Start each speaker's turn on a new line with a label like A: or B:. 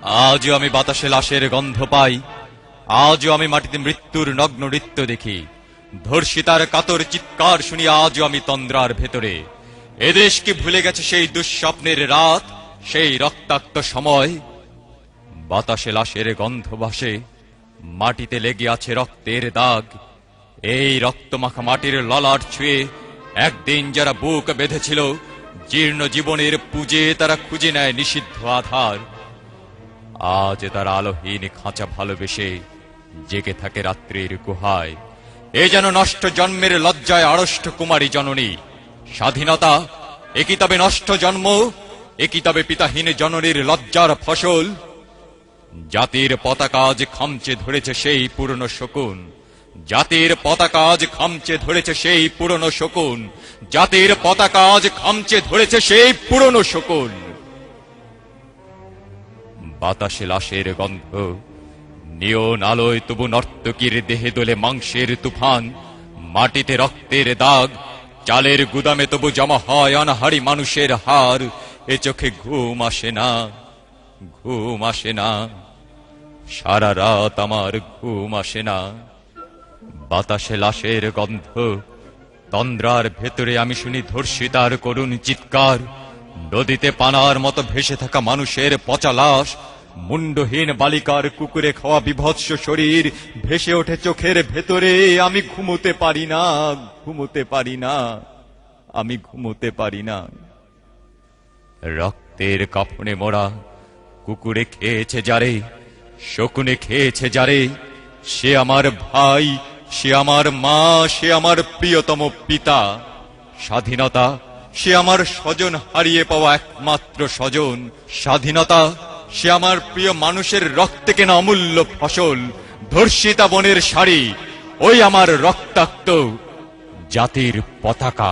A: আজও আমি বাতাসে লাশের গন্ধ পাই, আজও আমি মাটিতে মৃত্যুর নগ্ন নৃত্য দেখি, ধর্ষিতার কাতর চিৎকার শুনি আজও আমি তন্দ্রার ভেতরে। এদেশ কি ভুলে গেছে সেই দুঃস্বপ্নের রাত, সেই রক্তাক্ত সময়? বাতাসে লাশের গন্ধ ভাসে, মাটিতে লেগে আছে রক্তের দাগ। এই রক্তমাখা মাটির ললাট ছুঁয়ে একদিন যারা বুক বেঁধেছিল, জীর্ণ জীবনের পুজে তারা খুঁজে নেয় নিষিদ্ধ আধার। আজ তারা আলোহীন খাঁচা ভালোবেসে জেগে থাকে রাত্রির গুহায়। এ যেন নষ্ট জন্মের লজ্জায় আড়ষ্ট কুমারী জননী। স্বাধীনতা একই তবে নষ্ট জন্ম, একই তবে পিতাহীন জননীর লজ্জার ফসল। জাতির পতাকা আজ খামচে ধরেছে সেই পুরনো শকুন, জাতির পতাকা আজ খামচে ধরেছে সেই পুরনো শকুন, জাতির পতাকা আজ খামচে ধরেছে সেই পুরনো শকুন। বাতাসে লাশের গন্ধ, নিয়ন আলোয় তবু নর্তকীর দেহে দোলে মাংসের তুফান। মাটিতে রক্তের দাগ, চালের গুদামে তবু জমা হয় অনাহারি মানুষের হার। এ চোখে ঘুম আসে না, ঘুম আসে না, সারা রাত আমার ঘুম আসে না। বাতাসে লাশের গন্ধ, তন্দ্রার ভেতরে আমি শুনি ধর্ষিতার করুণ চিৎকার। নদীতে পানার মতো ভেসে থাকা মানুষের পচা লাশ, মুন্ডহীন বালিকার কুকুরে খাওয়া বিভৎস শরীর ভেসে ওঠে চোখের ভেতরে। আমি ঘুমোতে পারি না, ঘুমোতে পারি না, আমি ঘুমোতে পারি না। রক্তের কাফনে মোড়া কুকুরে খেয়েছে যারে, শকুনে খেয়েছে যারে, সে আমার ভাই, সে আমার মা, সে আমার প্রিয়তম পিতা। স্বাধীনতা সে আমার স্বজন হারিয়ে পাওয়া একমাত্র স্বজন। স্বাধীনতা সে আমার প্রিয় মানুষের রক্তে কেনা অমূল্য ফসল। ধর্ষিতা বনের শাড়ি, ওই আমার রক্তাক্ত জাতির পতাকা।